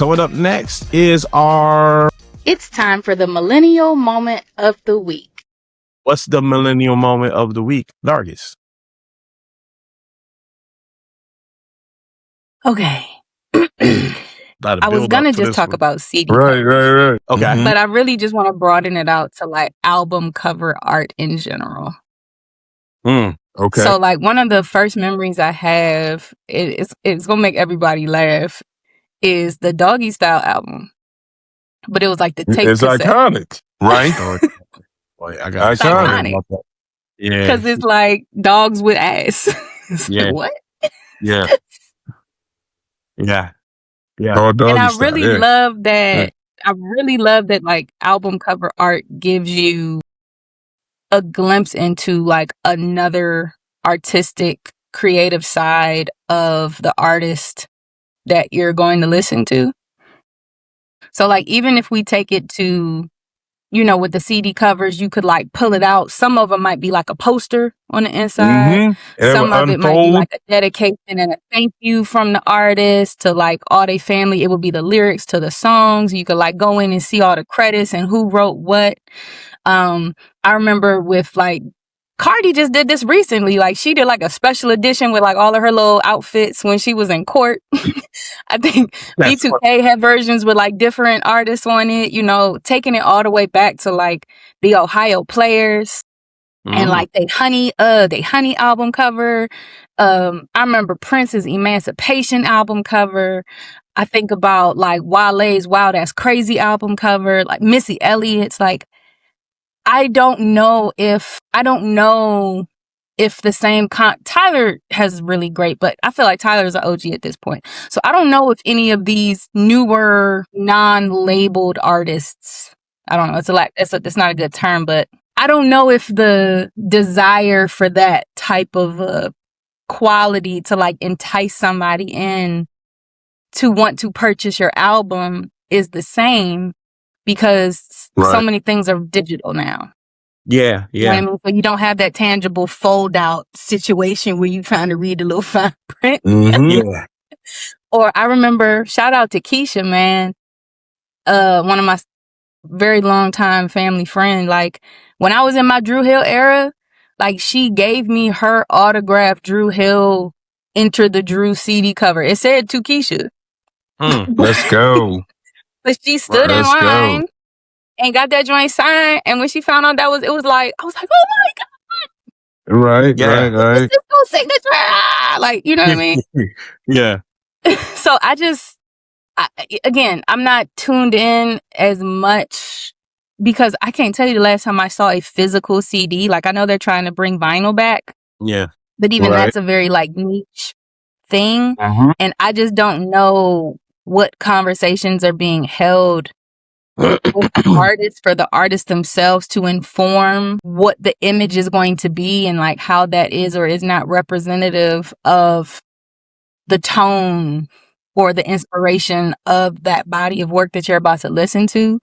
Coming up next is our... It's time for the Millennial Moment of the Week. What's the Millennial Moment of the Week, Nargis? Okay. I was going to just talk about CD covers. Right. Okay. But I really just want to broaden it out to like album cover art in general. Okay. So like one of the first memories I have, it's going to make everybody laugh, is the Doggy Style album. But it was like the tape cassette. It's iconic, right? Boy, I got iconic. Yeah. Because it's like dogs with ass. Yeah. Like, what? Yeah. Yeah. And I really love that. I really love that like album cover art gives you a glimpse into like another artistic, creative side of the artist that you're going to listen to. So like even if we take it to, you know, with the CD covers, you could like pull it out. Some of them might be like a poster on the inside. Some of it might be like a dedication and a thank you from the artist to like all their family. It would be the lyrics to the songs. You could like go in and see all the credits and who wrote what. I remember with like Cardi just did this recently. Like she did like a special edition with like all of her little outfits when she was in court. I think B2K had versions with like different artists on it, you know, taking it all the way back to like the Ohio Players and like they Honey album cover. I remember Prince's Emancipation album cover. I think about like Wale's Wow That's Crazy album cover, like Missy Elliott's. Like I don't know if the same Tyler has really great, but I feel like Tyler's an OG at this point. So I don't know if any of these newer non-labeled artists, I don't know, it's not a good term, but I don't know if the desire for that type of quality to like entice somebody in to want to purchase your album is the same, because so many things are digital now. Yeah. You know what I mean? So you don't have that tangible fold out situation where you're trying to read the little fine print. Yeah. Or I remember, shout out to Keisha, man. One of my very long time family friend. Like when I was in my Drew Hill era, like she gave me her autographed Drew Hill Enter the Drew CD cover. It said to Keisha. Let's go. But she stood in line and got that joint signed. And when she found out it was like, I was like, oh my God. Right. This is no signature. Like, you know what I mean? Yeah. So I'm not tuned in as much because I can't tell you the last time I saw a physical CD. Like I know they're trying to bring vinyl back. Yeah. But even that's a very like niche thing. And I just don't know what conversations are being held with the artists for the artists themselves to inform what the image is going to be and like how that is or is not representative of the tone or the inspiration of that body of work that you're about to listen to.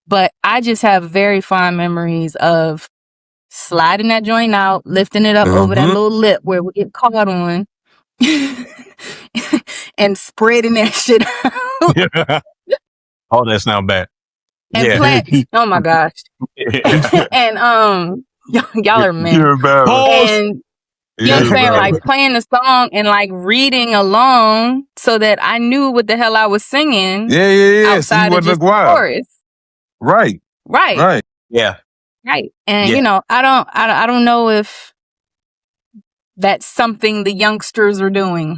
But I just have very fond memories of sliding that joint out, lifting it up over that little lip where we get caught on and spreading that shit out. Oh, that's not bad. And oh my gosh. And y'all are men. And you know what I'm saying? Like playing the song and like reading along so that I knew what the hell I was singing. Outside of just the chorus. Right. Yeah. Right. And you know, I don't know if that's something the youngsters are doing.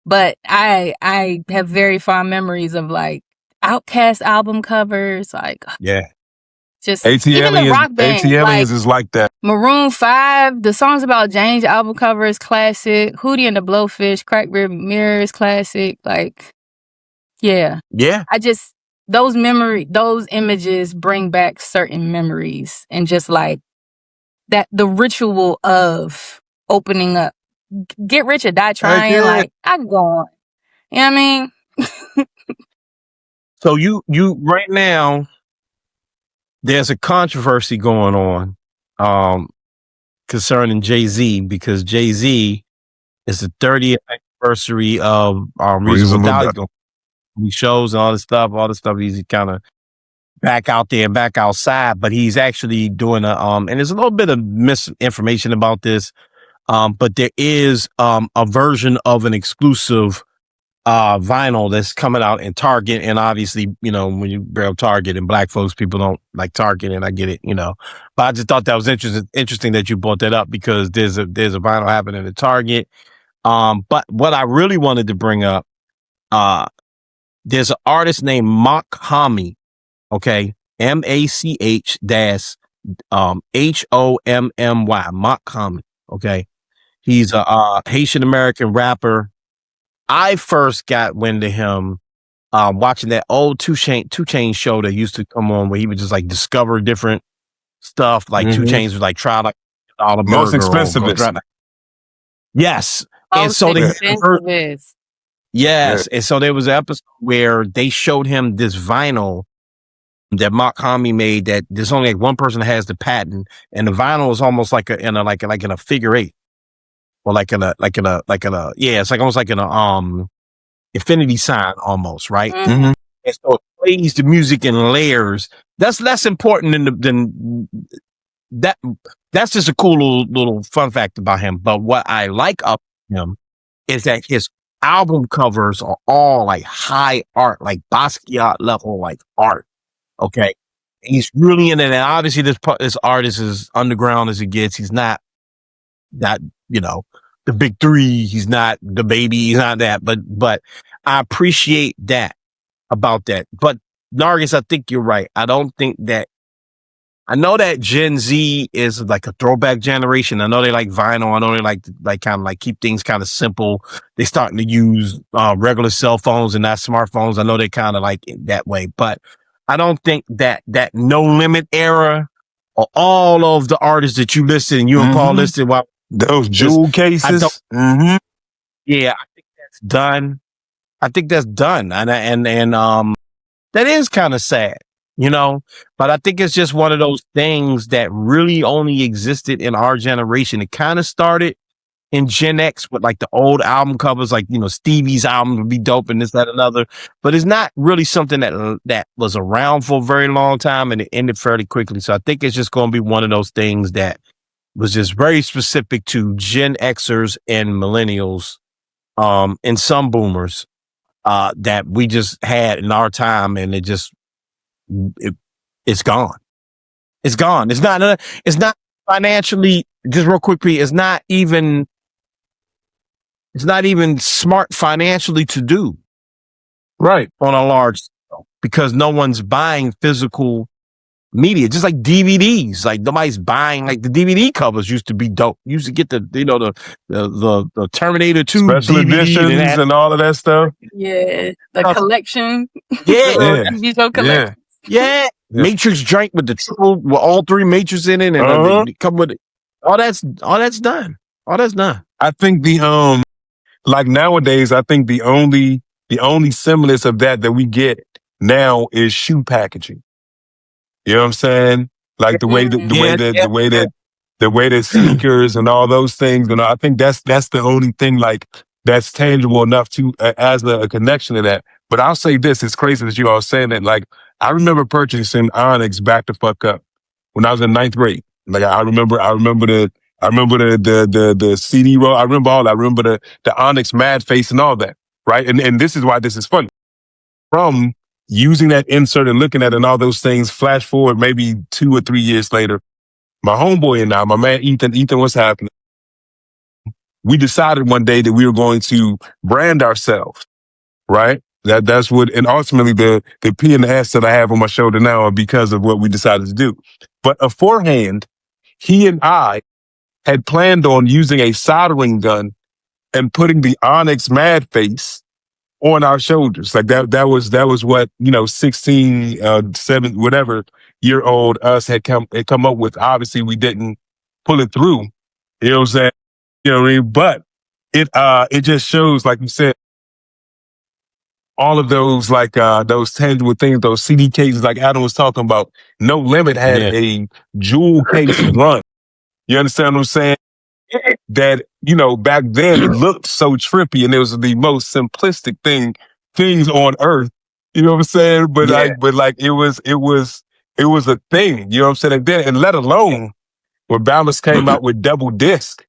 But I have very fond memories of like Outkast album covers, like just even the rock band, ATLiens is like that. Maroon 5, the songs about Jane's album cover is classic. Hootie and the Blowfish, Crack Rear Mirror is classic. Like, yeah. I just those images bring back certain memories and just like that the ritual of opening up. Get Rich or Die Trying, like I can go on. You know what I mean? So you right now, there's a controversy going on concerning Jay-Z, because Jay-Z is the 30th anniversary of Reasonable Doubt. these shows and all the stuff he's kind of back out there and back outside, but he's actually doing and there's a little bit of misinformation about this. But there is a version of an exclusive vinyl that's coming out in Target, and obviously, when you bring up Target and black folks, people don't like Target, and I get it, But I just thought that was interesting that you brought that up because there's a vinyl happening at Target. But what I really wanted to bring up, there's an artist named Mock Hommy, okay, MACH dash HOMMY, Mock Hommy, okay. He's a Haitian American rapper. I first got wind of him watching that old Two Chainz show that used to come on where he would just like discover different stuff. Like Two Chainz was like try like all the most expensivest. Yes, and so and so there was an episode where they showed him this vinyl that Mock Hommy made that there's only like one person that has the patent, and the vinyl is almost like in a figure eight. Or it's like almost like an infinity sign almost, right? Mm-hmm. And so it plays the music in layers. That's less important than that. That's just a cool little fun fact about him. But what I like of him is that his album covers are all like high art, like Basquiat level like art. Okay, he's really in it, and obviously this artist is underground as it gets. He's not that the big three. He's not the baby. He's not that. But I appreciate that about that. But Nargis, I think you're right. I don't think that. I know that Gen Z is like a throwback generation. I know they like vinyl. I know they like kind of like keep things kind of simple. They're starting to use regular cell phones and not smartphones. I know they kind of like it that way. But I don't think that No Limit era or all of the artists that you listed and you and Paul listed while those jewel cases. Yeah, I think that's done. And that is kind of sad, but I think it's just one of those things that really only existed in our generation. It kind of started in Gen X with like the old album covers, like, Stevie's album would be dope and this, that, and other, but it's not really something that was around for a very long time and it ended fairly quickly. So I think it's just going to be one of those things that was just very specific to Gen Xers and millennials, and some boomers, that we just had in our time, and it's gone. It's gone. It's not financially, just real quick, Pete, it's not even smart financially to do. Right. On a large scale, because no one's buying physical media, just like DVDs. Like nobody's buying, like the DVD covers used to be dope. You used to get the Terminator 2 special DVD editions and all of that stuff. Yeah, the collection. Yeah, collection. Yeah. Matrix drank with with all three Matrix in it, and they come with it. All that's done. All that's done. I think the like nowadays, I think the only semblance of that we get now is shoe packaging. You know what I'm saying? Like the way that sneakers and all those things, and I think that's the only thing like that's tangible enough to as a connection to that. But I'll say this: it's crazy that you all saying that. Like I remember purchasing Onyx back the fuck up when I was in 9th grade. Like I remember the CD roll. I remember all that. I remember the Onyx Mad Face and all that. Right, and this is why this is funny. From using that insert and looking at it and all those things, flash forward maybe 2 or 3 years later, my homeboy and I, my man Ethan, what's happening? We decided one day that we were going to brand ourselves, right? That's what, and ultimately the P and the S that I have on my shoulder now are because of what we decided to do. But beforehand, he and I had planned on using a soldering gun and putting the Onyx Mad Face on our shoulders. Like that was what, 16, 7, whatever year old us had come up with. Obviously we didn't pull it through. You know what I'm saying? You know what I mean? But it just shows, like you said, all of those, like, those tangible things, those CD cases, like Adam was talking about. No Limit had a jewel case run. You understand what I'm saying? That, back then it looked so trippy and it was the most simplistic thing things on earth. You know what I'm saying? But Yeah. like it was a thing. You know what I'm saying? And let alone when Balance came out with double disc,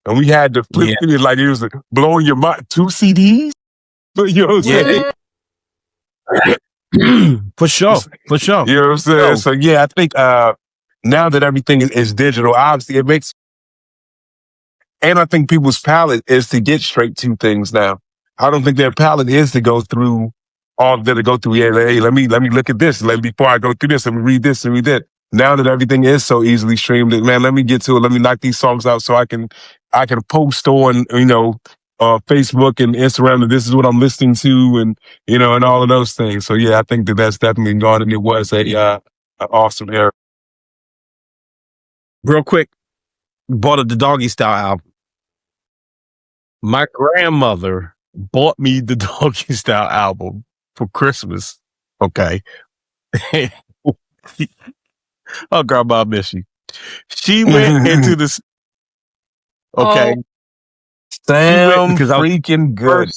and we had to flip through it like it was blowing your mind. 2 CDs. You know what I'm saying? For sure. You know what I'm saying? So yeah, I think now that everything is digital, obviously it makes, and I think people's palate is to get straight to things now. I don't think their palate is to go through yeah, hey, let me look at this. Before I go through this, let me read this and read that. Now that everything is so easily streamed, man, let me get to it. Let me knock these songs out so I can post on, Facebook and Instagram that this is what I'm listening to, and and all of those things. So yeah, I think that's definitely gone, and it was an awesome era. Real quick, bought the Doggy Style album. My grandmother bought me the Doggy Style album for Christmas. Okay. Oh, grandma, I miss you. She went into this. Okay. Sam freaking good.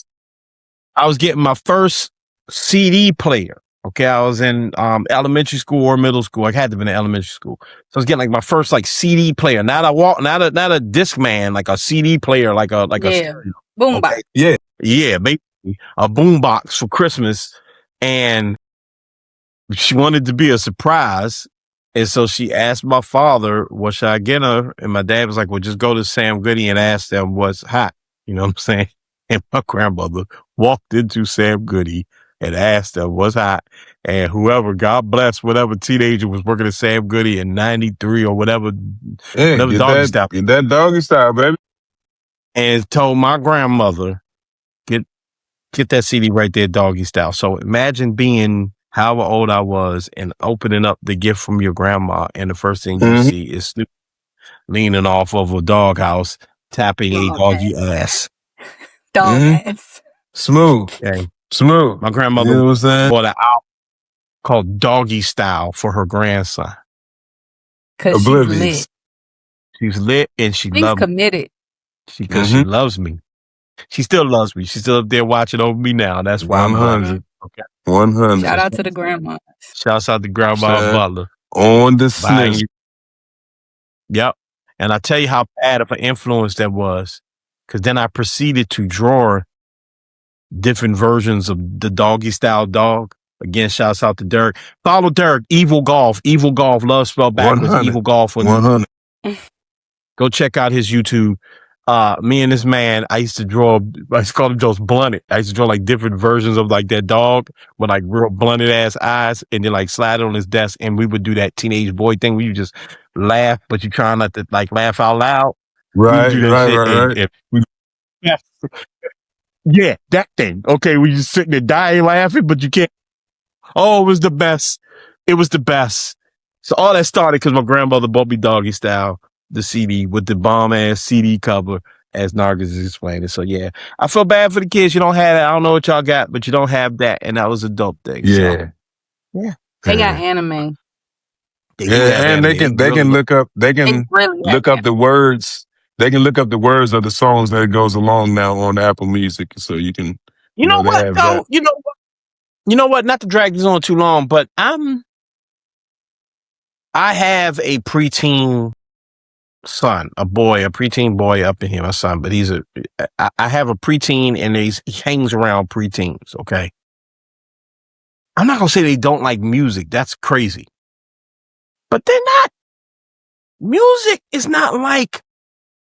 I was getting my first CD player. Okay. I was in elementary school or middle school. I had to be in elementary school. So I was getting like my first like CD player. Not a Discman, like a CD player, like a boombox. Okay. Yeah, basically a boombox for Christmas. And she wanted to be a surprise. And so she asked my father, what should I get her? And my dad was like, well, just go to Sam Goody and ask them what's hot. You know what I'm saying? And my grandmother walked into Sam Goody and asked them what's hot. And whoever, God bless, whatever teenager was working at Sam Goody in 93 or whatever, Doggy Style. Get that Doggy Style, baby. And told my grandmother, get that CD right there, Doggy Style. So imagine being however old I was and opening up the gift from your grandma, and the first thing you see is Snoop leaning off of a doghouse, tapping a doggy ass. Dog ass. Smooth. Okay. Smooth. My grandmother bought an album called Doggy Style for her grandson. Cause Oblivious. She's lit and she's committed. Because she loves me. She still loves me. She's still up there watching over me now. That's why 100. Okay. 100. Shout out to the grandma. Shouts out to Grandma Butler. On the snitch. Yep. And I tell you how bad of an influence that was. Because then I proceeded to draw different versions of the Doggy Style dog. Again, shouts out to Derek. Follow Derek. Evil Golf. Evil Golf. Love spelled backwards. 100. Evil Golf. 100. Go check out his YouTube. Me and this man, I used to call him Joe's blunted. I used to draw like different versions of like that dog with like real blunted ass eyes, and then like slide it on his desk, and we would do that teenage boy thing where you just laugh, but you try not to like laugh out loud. Right. Yeah, that thing. Okay, we just sitting there dying laughing, but you can't. Oh, it was the best. It was the best. So all that started because my grandmother bought me Doggy Style, the CD with the bomb ass CD cover, as Nargis is explaining. So yeah, I feel bad for the kids. You don't have that. I don't know what y'all got, but you don't have that, and that was a dope thing. Yeah, so, yeah. They got anime. And they can look up the words. They can look up the words of the songs that goes along now on Apple Music, so you can. You know what? Though you know what? You know what? Not to drag this on too long, but I have a preteen son, a preteen boy up in here, my son, but I have a preteen and he hangs around preteens. Okay. I'm not going to say they don't like music. That's crazy, but music is not like,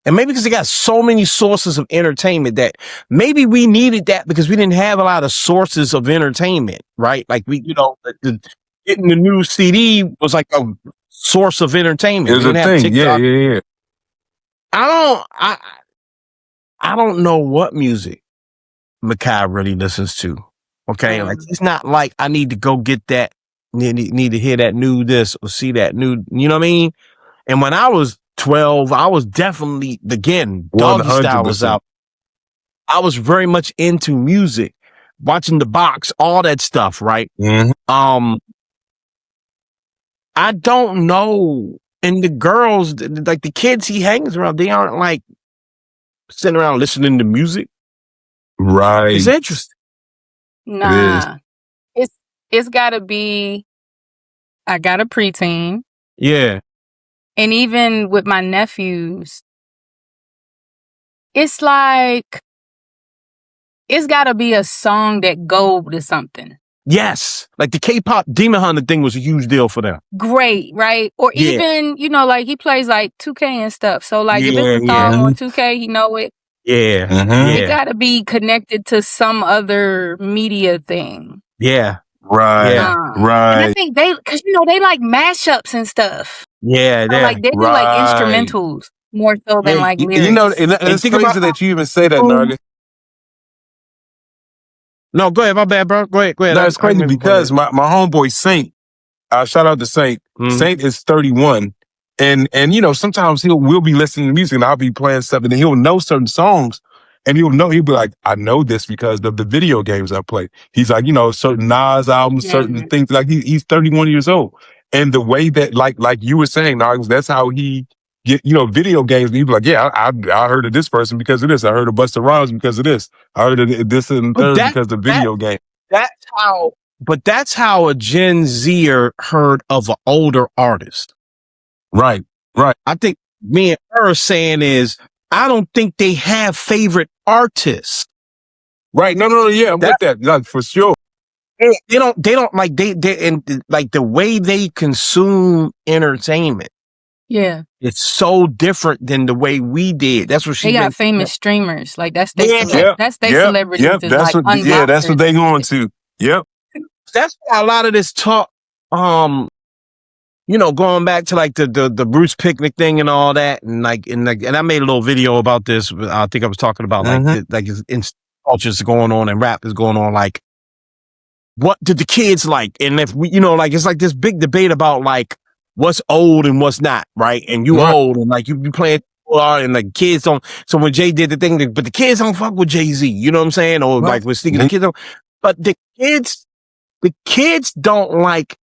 and maybe because they got so many sources of entertainment that maybe we needed that because we didn't have a lot of sources of entertainment, right? Like getting the new CD was like a source of entertainment. It's a thing. Yeah. I don't know what music Makai really listens to. Okay. Like it's not like I need to go get that, need to hear that new this or see that new, you know what I mean? And when I was 12, I was definitely, again, Doggy 100%. Style was out. I was very much into music, watching The Box, all that stuff, right? Mm-hmm. I don't know. And the girls, like the kids he hangs around, they aren't like sitting around listening to music. Right. It's interesting. Nah, it's gotta be. I got a preteen, Yeah. and even with my nephews, it's like it's gotta be a song that go to something. Yes. Like the K-pop Demon Hunter thing was a huge deal for them. Great, right? Or Yeah. even, like he plays like 2K and stuff. So like if Yeah, it's a song on 2K, he know it. Yeah. It Yeah. gotta be connected to some other media thing. Yeah. Right. Yeah. And I Right. think because they like mashups and stuff. Yeah. So like they do like Right. instrumentals more so than Yeah. like You know, lyrics. and And it's think about crazy that you even say that, Narga. No, go ahead. My bad, bro. Go ahead. No, it's I crazy remember because my homeboy Saint, shout out to Saint. Saint is 31. And sometimes we'll be listening to music and I'll be playing something and he'll know certain songs and he'll be like, I know this because of the video games I play. He's like, certain Nas albums, certain things, like he's 31 years old. And the way that like you were saying, Nas, that's how he get, video games. He'd be like, yeah, I heard of this person because of this. I heard of Busta Rhymes because of this. I heard of this and But third because of video game. that's how a Gen Zer heard of an older artist. Right. I think me and her are saying is, I don't think they have favorite artists. Right. No, yeah, I'm with that. Like, for sure. They don't like and like the way they consume entertainment. Yeah. It's so different than the way we did. That's what They got famous streamers. Like that's their celebrities. Yep. That's what they going to. Yep. That's why a lot of this talk, going back to like the Bruce Picnic thing and all that, and I made a little video about this. I think I was talking about like cultures going on and rap is going on. Like, what did the kids like? And if we, it's like this big debate about like what's old and what's not, right? And you old and like you playing and like kids don't. So when Jay did the thing, but the kids don't fuck with Jay-Z, you know what I'm saying? Or like with Sneaker, the kids don't. But the kids don't like.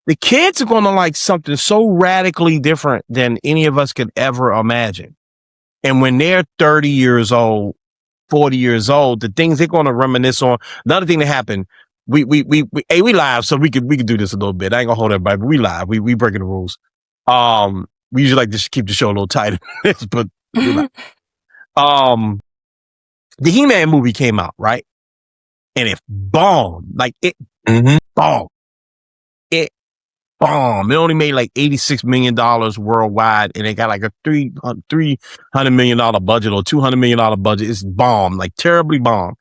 The kids are going to like something so radically different than any of us could ever imagine. And when they're 30 years old, 40 years old, the things they're going to reminisce on. Another thing that happened, we live, so we could do this a little bit. I ain't gonna hold everybody, but we live. We breaking the rules. We usually like to keep the show a little tighter, but we live. The He-Man movie came out, right? And it bombed. Like it bombed. It bombed. It only made like $86 million worldwide, and it got like a $300 million budget or $200 million budget. It's bombed, like terribly bombed.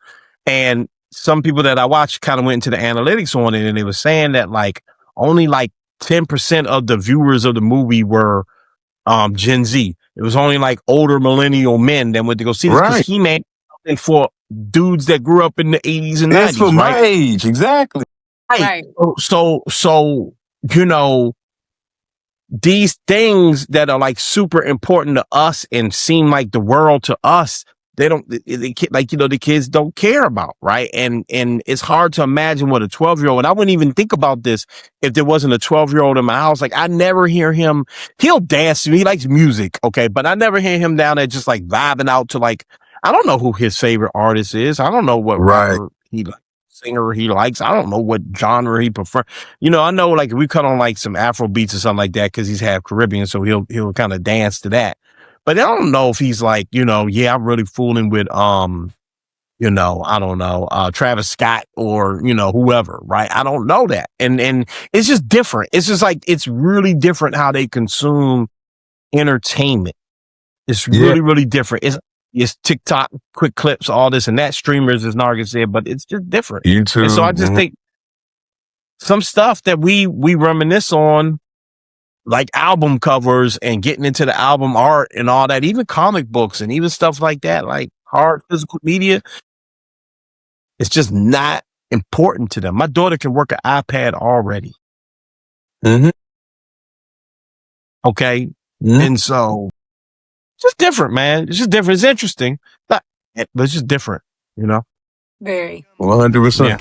And some people that I watched kind of went into the analytics on it, and they were saying that like only like 10% of the viewers of the movie were Gen Z. It was only like older millennial men that went to go see this because he made something for dudes that grew up in the 80s and 90s. That's for my age, exactly. Right. So these things that are like super important to us and seem like the world to us, the kids don't care about, right? And it's hard to imagine what a 12-year-old, and I wouldn't even think about this if there wasn't a 12-year-old in my house. Like I never hear him, he'll dance, he likes music, okay, but I never hear him down there just like vibing out to like, I don't know who his favorite artist is. I don't know what rapper he likes. Singer he likes. I don't know what genre he prefer. I know like if we cut on like some Afro beats or something like that because he's half Caribbean, so he'll kind of dance to that. But I don't know if he's like, yeah, I'm really fooling with I don't know, Travis Scott or whoever, right? I don't know that, and it's just different. It's just like it's really different how they consume entertainment. It's really really different. It's TikTok, quick clips, all this and that, streamers, as Nargis said, but it's just different. YouTube. And so I just think some stuff that we reminisce on, like album covers and getting into the album art and all that, even comic books and even stuff like that, like hard physical media, it's just not important to them. My daughter can work an iPad already. Okay. And so it's just different, man. It's just different. It's interesting, but it's just different, Very. 100%. Yeah.